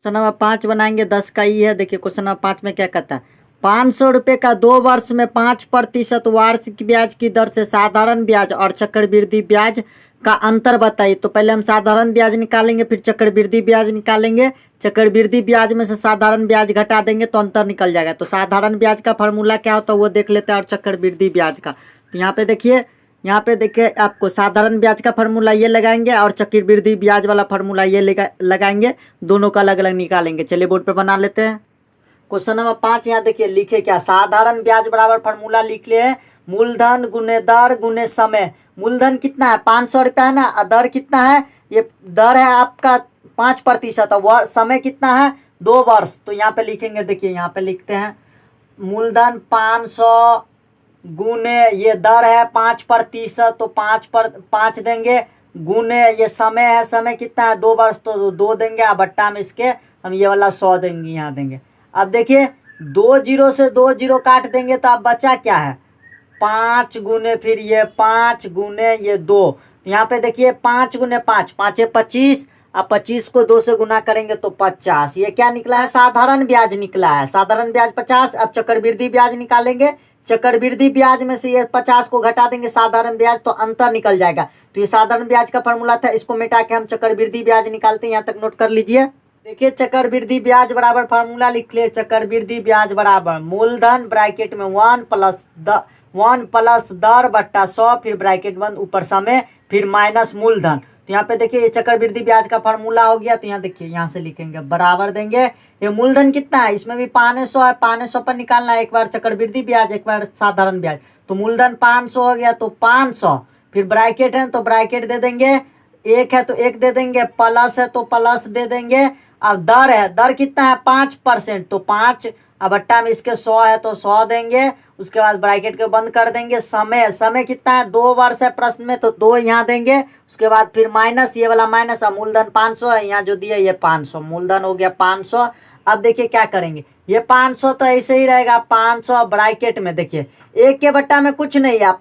Question number 5 बनाएंगे 10 का ही है। देखिए क्वेश्चन नंबर 5 में क्या कहता है, 500 रुपये का 2 वर्ष में 5% वार्षिक ब्याज की दर से साधारण ब्याज और चक्रवृद्धि ब्याज का अंतर बताइए। तो पहले हम साधारण ब्याज निकालेंगे, फिर चक्रवृद्धि ब्याज निकालेंगे। चक्रवृद्धि ब्याज में से साधारण ब्याज घटा देंगे तो अंतर निकल जाएगा। तो साधारण ब्याज का फॉर्मूला क्या होता है वो देख लेते हैं, और चक्रवृद्धि ब्याज का। तो यहाँ पे देखिए आपको साधारण ब्याज का फॉर्मूला ये लगाएंगे और चक्रवृद्धि ब्याज वाला फॉर्मूला ये लगाएंगे, दोनों का अलग अलग निकालेंगे। चलिए बोर्ड पे बना लेते हैं। क्वेश्चन नंबर 5 यहाँ देखिए लिखे क्या, साधारण ब्याज बराबर फॉर्मूला लिख लिए, मूलधन गुने दर गुने समय। मूलधन कितना है 500 रुपया है ना, दर कितना है, ये दर है आपका 5% और समय कितना है 2 वर्ष। तो यहाँ पे लिखेंगे, देखिए यहाँ पे लिखते हैं मूलधन 500 गुने ये दर है 5%, तो 5 देंगे, गुने ये समय है, समय कितना है 2 वर्ष, तो 2 देंगे, अब बट्टा में इसके हम ये वाला 100 देंगे, यहाँ देंगे। अब देखिए 2 जीरो से 2 जीरो काट देंगे तो अब बचा क्या है 5 गुने फिर ये 5 गुने ये 2। यहाँ पे देखिए 5 गुने 5, 5 है 25, अब 25 को 2 से गुना करेंगे तो 50। ये क्या निकला है, साधारण ब्याज निकला है, साधारण ब्याज 50। अब चक्रवृद्धि ब्याज निकालेंगे, चक्रवृद्धि ब्याज में से ये 50 को घटा देंगे साधारण ब्याज, तो अंतर निकल जाएगा। तो ये साधारण ब्याज का फॉर्मूला था, इसको मिटा के हम चक्रवृद्धि ब्याज निकालते हैं। यहाँ तक नोट कर लीजिए। देखिए चक्रवृद्धि ब्याज बराबर फॉर्मूला लिख ले, चक्रवृद्धि ब्याज बराबर मूलधन ब्रैकेट में 1 प्लस दर बट्टा 100, फिर ब्रैकेट बंद, ऊपर समय, फिर माइनस मूलधन। तो यहाँ पे देखिए ये चक्रवृद्धि ब्याज का फॉर्मूला हो गया। तो यहाँ देखिए यहाँ से लिखेंगे बराबर देंगे, ये मूलधन कितना है, इसमें भी 500 है, 500 पर निकालना है, एक बार चक्रवृद्धि ब्याज एक बार साधारण ब्याज। तो मूलधन 500 हो गया, तो 500, फिर ब्रैकेट है तो ब्रैकेट दे देंगे, 1 है तो 1 दे देंगे, प्लस है तो प्लस दे देंगे। अब दर है, दर कितना है 5%, तो 5, अब बट्टा में इसके 100 है तो 100 देंगे, उसके बाद ब्रैकेट को बंद कर देंगे। समय, समय कितना है 2 वर्ष है प्रश्न में, तो 2 यहाँ देंगे, उसके बाद फिर माइनस ये वाला माइनस, मूलधन 500 है, यहाँ जो दिया ये 500, मूलधन हो गया 500। अब देखिए क्या करेंगे, ये 500 तो ऐसे ही रहेगा 500, ब्रैकेट में देखिए 1 के बट्टा में कुछ नहीं है,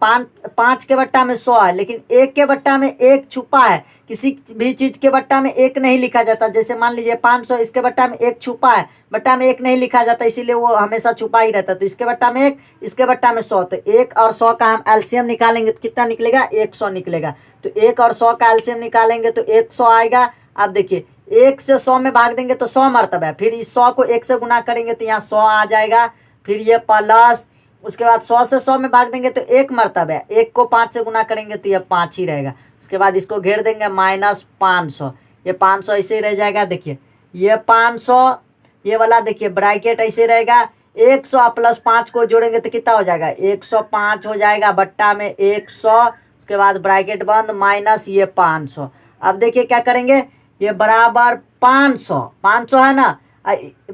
5 के बट्टा में 100 है, लेकिन 1 के बट्टा में 1 छुपा है, किसी भी चीज के बट्टा में 1 नहीं लिखा जाता। जैसे मान लीजिए 500, इसके बट्टा में 1 छुपा है, बट्टा में 1 नहीं लिखा जाता, इसीलिए वो हमेशा छुपा ही रहता। तो इसके बट्टा में 1, इसके बट्टा में 100, तो 1 और 100 का हम एलसीएम निकालेंगे तो कितना निकलेगा 100 निकलेगा। तो 1 और 100 का एलसीएम निकालेंगे तो 100 आएगा। अब देखिए 1 से 100 में भाग देंगे तो 100 मरतबा है, फिर इस 100 को 1 से गुना करेंगे तो यहाँ 100 आ जाएगा, फिर ये प्लस, उसके बाद 100 से 100 में भाग देंगे तो 1 मरतबा है, 1 को 5 से गुना करेंगे तो ये 5 ही रहेगा। उसके बाद इसको घेर देंगे माइनस 500, ये 500 ऐसे ही रह जाएगा। देखिए ये 500, ये वाला देखिए ब्रैकेट ऐसे रहेगा, 100 प्लस 5 को जोड़ेंगे तो कितना हो जाएगा 105 हो जाएगा, बट्टा में 100, उसके बाद ब्रैकेट बंद, माइनस ये 500। अब देखिए क्या करेंगे, ये बराबर 500 है ना,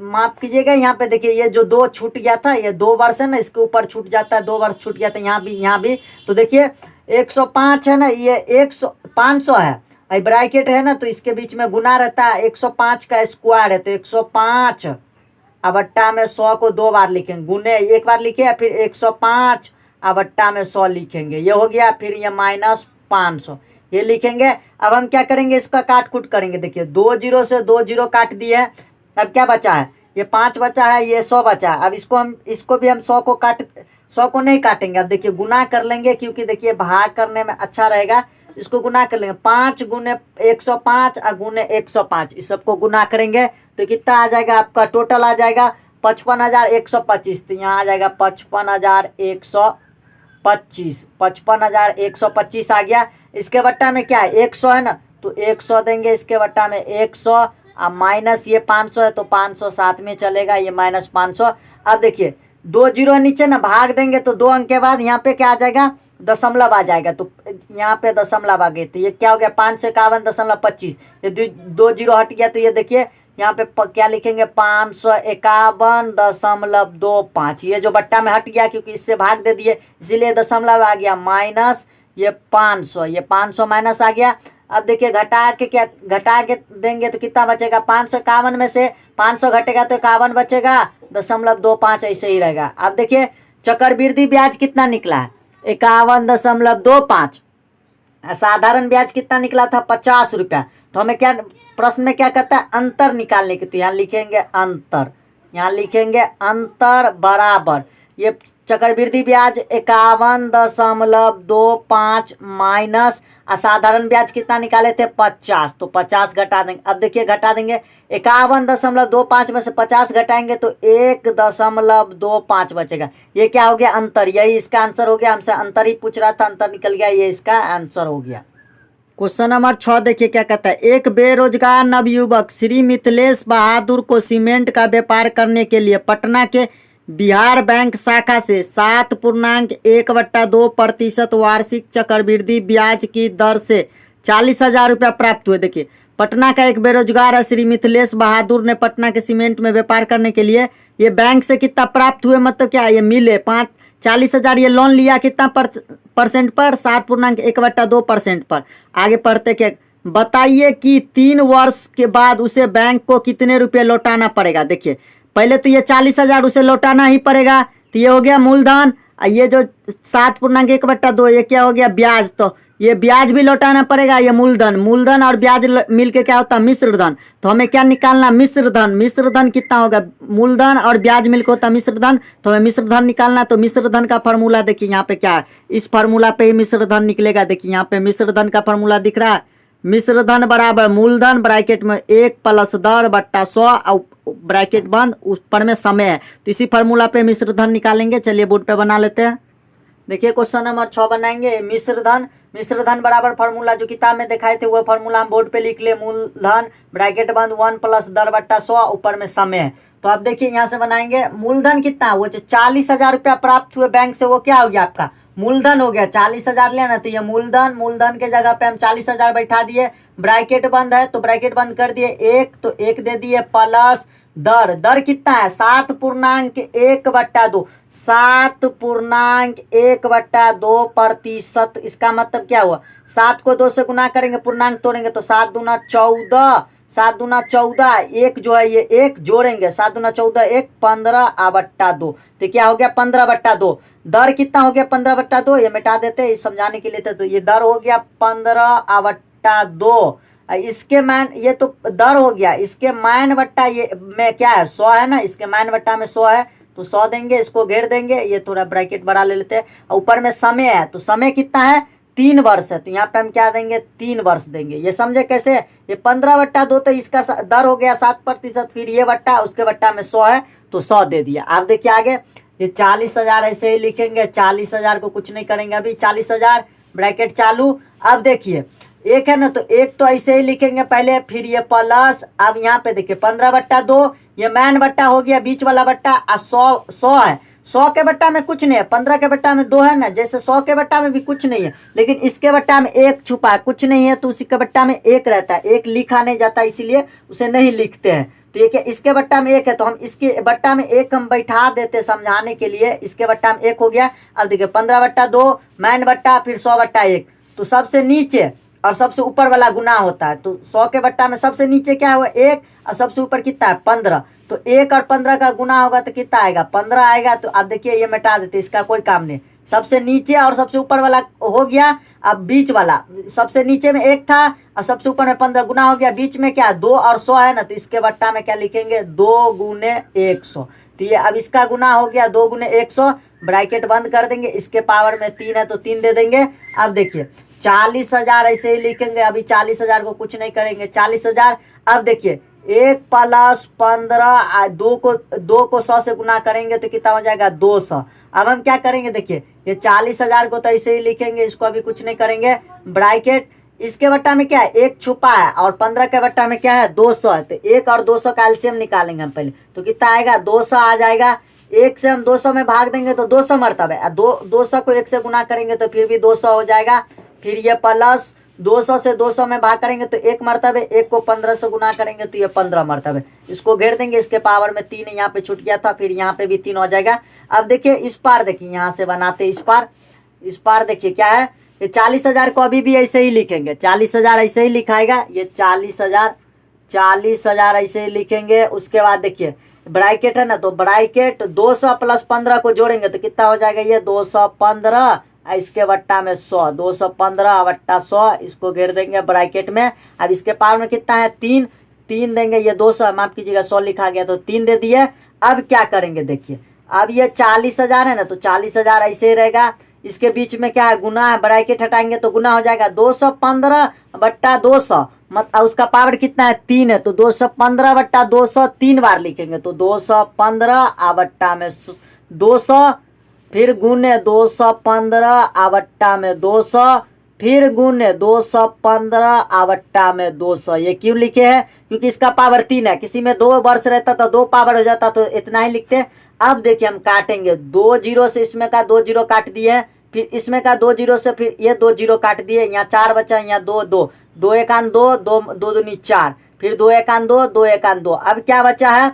माफ कीजिएगा, यहाँ पे देखिए ये जो 2 छूट गया था, ये 2 वर्ष है ना, इसके ऊपर छूट जाता है, 2 वर्ष छूट गया था, यहाँ भी। तो देखिए 105 है ना, ये 500 है, ब्रैकेट है ना, तो इसके बीच में गुना रहता है, 105 का स्क्वायर है तो 105, अब अट्टा में 100 को 2 बार लिखेंगे, गुने एक बार लिखे, फिर 105, अब अट्टा में 100 लिखेंगे, ये हो गया, फिर ये माइनस 500 ये लिखेंगे। अब हम क्या करेंगे, इसका काट कूट करेंगे। देखिए 2 जीरो से 2 जीरो काट दिए, अब क्या बचा है, ये 5 बचा है, ये 100 बचा है। अब इसको भी हम 100 को नहीं काटेंगे, अब देखिए गुना कर लेंगे, क्योंकि देखिए भाग करने में अच्छा रहेगा, इसको गुना कर लेंगे, 5 गुने 105 और गुने 105, इस सबको गुना करेंगे तो कितना आ जाएगा आपका, टोटल आ जाएगा 55,125। तो यहाँ आ जाएगा 55,125, 55,125 आ गया। इसके बट्टा में क्या है 100 है ना, तो 100 देंगे, इसके बट्टा में 100, अब माइनस ये 500 है तो 500 साथ में चलेगा, ये माइनस 500। अब देखिए 2 जीरो नीचे ना, भाग देंगे तो 2 अंक के बाद यहाँ पे क्या आ जाएगा, दशमलव आ जाएगा, तो यहाँ पे दशमलव आ गए, तो ये क्या हो गया 551.25, ये 2 जीरो हट गया, तो ये देखिए यहाँ पे क्या लिखेंगे 551.25, ये जो बट्टा में हट गया क्योंकि इससे भाग दे दिए इसीलिए दशमलव आ गया, माइनस ये 500, ये 500 माइनस आ गया। अब देखिए घटा के देंगे तो कितना बचेगा, 551 में से 500 घटेगा तो 51 बचेगा, 0.25 ऐसे ही रहेगा। अब देखिए चक्रवृद्धि ब्याज कितना निकला है 51.25, साधारण ब्याज कितना निकला था 50 रुपया। तो हमें क्या प्रश्न में क्या कहता है, अंतर निकालने की। तो यहाँ लिखेंगे अंतर, यहाँ लिखेंगे अंतर बराबर ये चक्रवृद्धि ब्याज 51.25 माइनस असाधारण ब्याज कितना निकाले थे 50, तो 50 घटा देंगे। अब देखिए घटा देंगे 51.25 में से 50 घटाएंगे तो 1.25 बचेगा। ये क्या हो गया, अंतर। यही इसका आंसर हो गया। हमसे अंतर ही पूछ रहा था, अंतर निकल गया, ये इसका आंसर हो गया। क्वेश्चन नंबर 6 देखिए क्या कहता है, एक बेरोजगार नवयुवक श्री मिथिलेश बहादुर को सीमेंट का व्यापार करने के लिए पटना के बिहार बैंक शाखा से 7.1/2% वार्षिक चक्रवृद्धि ब्याज की दर से 40,000 रुपया प्राप्त हुए। देखिए पटना का एक बेरोजगार है श्री मिथिलेश बहादुर ने पटना के सीमेंट में व्यापार करने के लिए ये बैंक से कितना प्राप्त हुए, मतलब क्या ये मिले 40,000 ये लोन लिया कितना परसेंट पर, 7.1/2% पर। आगे पढ़ते क्या, बताइए कि 3 वर्ष के बाद उसे बैंक को कितने रुपए लौटाना पड़ेगा। देखिए पहले तो ये 40,000 उसे लौटाना ही पड़ेगा, तो ये हो गया मूलधन। ये जो 7.1/2 ये क्या हो गया, ब्याज। तो ये ब्याज भी लौटाना पड़ेगा, ये मूलधन। मूलधन और ब्याज मिलके क्या होता है, मिश्र धन। तो हमें क्या निकालना, मिश्र धन। मिश्र धन कितना होगा, मूलधन और ब्याज मिलकर होता है मिश्र धन। तो हमें मिश्र धन निकालना। तो मिश्र धन का फॉर्मूला देखिए यहाँ पे क्या है, इस फॉर्मूला पे ही मिश्र धन निकलेगा। देखिए यहाँ पे मिश्र धन का फॉर्मूला दिख रहा है, मिश्र धन बराबर मूलधन ब्रैकेट में 1 + 10/100 ब्रैकेट बंद, उस पर में समय है। तो इसी फॉर्मूला पे मिश्र धन निकालेंगे। चलिए बोर्ड पे बना लेते हैं। देखिए क्वेश्चन नंबर 6 बनाएंगे, मिश्र धन। मिश्र धन बराबर फॉर्मूला जो किताब में दिखाए थे वो फॉर्मूला हम बोर्ड पे लिख ले, मूलधन ब्रैकेट बंद 1 + 10/100 ऊपर में समय है। तो अब देखिए यहाँ से बनाएंगे, मूलधन कितना, वो जो 40,000 रुपया प्राप्त हुए बैंक से वो क्या हो गया आपका मूलधन हो गया। 40,000 लेना, तो ये मूलधन, मूलधन के जगह पे हम 40,000 बैठा दिए, ब्रैकेट बंद है तो ब्रैकेट बंद कर दिए 1, तो 1 दे दिए प्लस दर। दर कितना है 7.1/2, 7.1/2%। इसका मतलब क्या हुआ, 7 को 2 से गुना करेंगे, पूर्णांक तोड़ेंगे तो 7 दूना 14, 7 दूना 14, 1 जो है ये 1 जोड़ेंगे, 7 दूना 14, 1 15/2। तो क्या हो गया 15/2। दर कितना हो गया 15/2, ये मिटा देते हैं इस समझाने के लिए। तो ये दर हो गया 15/2। इसके मान, ये तो दर हो गया, इसके मान बट्टा ये में क्या है 100 है ना, इसके मान बट्टा में 100 है तो 100 देंगे, इसको घेर देंगे। ये थोड़ा ब्रैकेट बढ़ा ले लेते हैं। ऊपर में समय है, तो समय कितना है 3 वर्ष है, तो यहाँ पे हम क्या देंगे 3 वर्ष देंगे। ये समझे कैसे, ये 15/2 तो इसका दर हो गया 7%, फिर ये बट्टा उसके बट्टा में 100 है तो 100 दे दिया। आप देखिए आगे ये 40,000 ऐसे ही लिखेंगे, 40,000 को कुछ नहीं करेंगे अभी, 40,000 ब्रैकेट चालू। अब देखिए एक है ना, तो एक तो ऐसे ही लिखेंगे पहले, फिर ये प्लस। अब यहाँ पे देखिए 15/2 ये मैन बट्टा हो गया, बीच वाला बट्टा 100 है। 100 के बट्टा में कुछ नहीं है, 15 के बट्टा में 2 है ना, जैसे 100 के बट्टा में भी कुछ नहीं है, लेकिन इसके बट्टा में 1 छुपा है, कुछ नहीं है तो उसी के बट्टा में 1 रहता है। 1 लिखा नहीं जाता इसीलिए उसे नहीं लिखते हैं। तो ये क्या, इसके बट्टा में 1 है तो हम इसके बट्टा में 1 हम बैठा देते समझाने के लिए, इसके बट्टा में 1 हो गया। अब देखिए 15/2 मैन बट्टा फिर 100/1, तो सबसे नीचे और सबसे ऊपर वाला गुना होता है। तो 100 के बट्टा में सबसे नीचे क्या हुआ 1 और सबसे ऊपर कितना है 15, तो 1 और 15 का गुना होगा तो कितना आएगा 15 आएगा। तो अब देखिए ये मिटा देते, इसका कोई काम नहीं। सबसे नीचे और सबसे ऊपर वाला हो गया, अब बीच वाला, सबसे नीचे में 1 था और सबसे ऊपर में 15 गुना हो गया, बीच में क्या 2 और 100 है ना, तो इसके बट्टा में क्या लिखेंगे 2 × 100। तो ये अब इसका गुना हो गया 2 × 100, ब्रैकेट बंद कर देंगे, इसके पावर में 3 है तो 3 दे देंगे। अब देखिए 40,000 ऐसे ही लिखेंगे, अभी 40,000 को कुछ नहीं करेंगे, 40,000। अब देखिए 1 + 15, 2 को 100 से गुना करेंगे तो कितना हो जाएगा 200। अब हम क्या करेंगे, देखिए ये 40,000 को तो ऐसे ही लिखेंगे, इसको अभी कुछ नहीं करेंगे, ब्रैकेट इसके बट्टा में क्या है 1 छुपा है और 15 के बट्टा में क्या है 200 है, तो 1 और 200 का एलसीएम निकालेंगे हम पहले। तो कितना आएगा 200 आ जाएगा। 1 से हम 200 में भाग देंगे तो 200 मरतबा है, 200 को 1 से गुना करेंगे तो फिर भी 200 हो जाएगा। फिर ये प्लस 200 से 200 में भाग करेंगे तो 1 मरतबे, 1 को 15 से गुना करेंगे तो ये 15 मरतबे, इसको घेर देंगे, इसके पावर में 3 यहाँ पे छूट गया था, फिर यहाँ पे भी 3 हो जाएगा। अब देखिए इस पार, देखिए यहाँ से बनाते इस पार देखिए क्या है, ये 40,000 को अभी भी ऐसे ही लिखेंगे, 40,000 ऐसे ही लिखाएगा, ये 40,000 ऐसे ही लिखेंगे। उसके बाद देखिए ब्रैकेट है ना, तो ब्रैकेट 200 + 15 को जोड़ेंगे तो कितना हो जाएगा ये 215 इसके बट्टा में 100, 215 बट्टा 100, इसको घेर देंगे ब्रैकेट में। अब इसके पावर में कितना है 3, 3 देंगे, ये 200 माफ कीजिएगा 100 लिखा गया तो 3 दे दिए। अब क्या करेंगे देखिए, अब ये 40,000 है ना, तो 40,000 ऐसे ही रहेगा। इसके बीच में क्या है गुना है, ब्रैकेट हटाएंगे तो गुना हो जाएगा 215 बट्टा 200, मतलब उसका पावर कितना है 3 है, तो 215 बट्टा 200 3 बार लिखेंगे, तो 215 बट्टा में 200, फिर गुने 215 बट्टा में 200, फिर गुने 215 बट्टा में 200। ये क्यों लिखे हैं, क्योंकि इसका पावर 3 है। किसी में 2 वर्ष रहता तो 2 पावर हो जाता तो इतना ही लिखते। अब देखिए हम काटेंगे, 2 जीरो से इसमें का 2 जीरो काट दिए, फिर इसमें का 2 जीरो से फिर ये 2 जीरो काट दिए, यहाँ 4 बचा, यहाँ 2 2 2 1 2 2 2 दूनी 4, फिर 2 1 2 2 1 2। अब क्या बचा है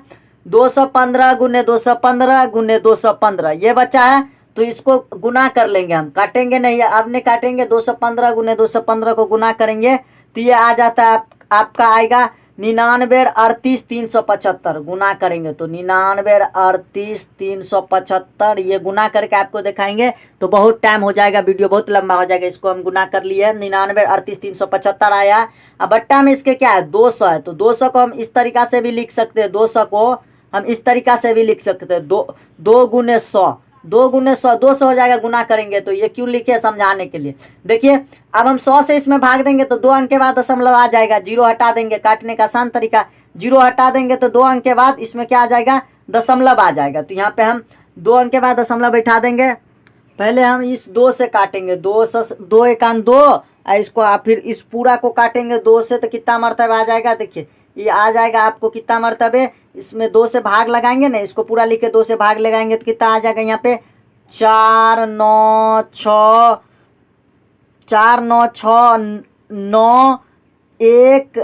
215 गुने 215 गुने 215 ये बचा है, तो इसको गुना कर लेंगे हम, काटेंगे नहीं, अब नहीं काटेंगे। 215 गुने 215 को गुना करेंगे तो ये आ जाता है आपका आएगा 99 38 375, गुना करेंगे तो 99 38 375, ये गुना करके आपको दिखाएंगे तो बहुत टाइम हो जाएगा, वीडियो बहुत लंबा हो जाएगा। इसको हम गुना कर लिए 99 38 375 आया। अब बट्टा में इसके क्या है 200 है, तो 200 को हम इस तरीका से भी लिख सकते हैं, 200 को हम इस तरीका से भी लिख सकते हैं, 2 गुने 100, 2 गुने 100 200 हो जाएगा, गुना करेंगे तो ये क्यों लिखे समझाने के लिए। देखिए अब हम 100 से इसमें भाग देंगे तो 2 अंक के बाद दशमलव आ जाएगा, जीरो हटा देंगे, काटने का आसान तरीका, जीरो हटा देंगे तो 2 अंक के बाद इसमें क्या आ जाएगा दशमलव आ जाएगा। तो यहाँ पे हम 2 अंक के बाद दशमलव बैठा देंगे। पहले हम इस 2 से काटेंगे, 2 1 2, इसको फिर इस पूरा को काटेंगे 2 से, तो कितना मरतबा आ जाएगा देखिए, ये आ जाएगा आपको कितना मरतबे, इसमें 2 से भाग लगाएंगे ना, इसको पूरा लिख के 2 से भाग लगाएंगे तो कितना आ जाएगा यहाँ पे 4 9 6 4 9 6 9 1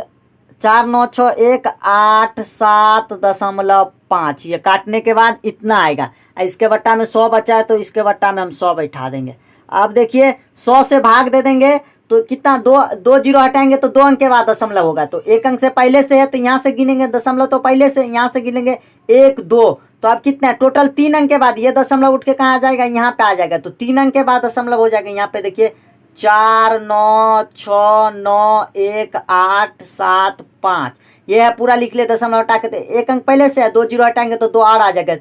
4 9 6 1 8 7.5। ये काटने के बाद इतना आएगा। इसके बट्टा में 100 बचा है तो इसके बट्टा में हम 100 बैठा देंगे। अब देखिए 100 से भाग दे देंगे तो कितना 2 जीरो हटाएंगे तो 2 अंक के बाद दशमलव होगा, तो 1 अंक से पहले से है तो यहाँ से गिनेंगे दशमलव, तो पहले से यहाँ से गिनेंगे 1 2, तो अब कितना है टोटल 3 अंक के बाद ये दशमलव उठ के कहाँ आ जाएगा यहाँ पे आ जाएगा, तो 3 अंक के बाद दशमलव हो जाएगा। यहाँ पे देखिए 4 9 6 9 1 8 7 5, ये है पूरा लिख ले दशमलव हटा के, 1 अंक पहले से है, 2 जीरो हटाएंगे तो 2 और आ जाएगा,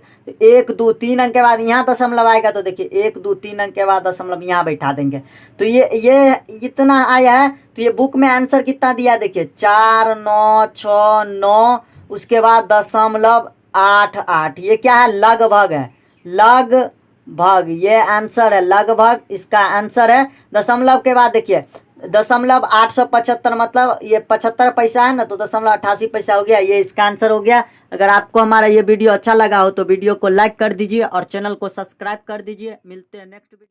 1 2 3 अंक के बाद यहाँ दशमलव आएगा, तो देखिए 1 2 3 अंक के बाद दशमलव यहाँ बैठा देंगे। तो ये इतना आया है, तो ये बुक में आंसर कितना दिया देखिए 4 9 6 9, उसके बाद दशमलव 8 8, ये क्या है लगभग है, लगभग ये आंसर है, लगभग इसका आंसर है। दशमलव के बाद देखिए दशमलव 875, मतलब ये 75 पैसा है ना, तो दशमलव 88 पैसा हो गया, ये इसका आंसर हो गया। अगर आपको हमारा ये वीडियो अच्छा लगा हो तो वीडियो को लाइक कर दीजिए और चैनल को सब्सक्राइब कर दीजिए। मिलते हैं नेक्स्ट वीडियो।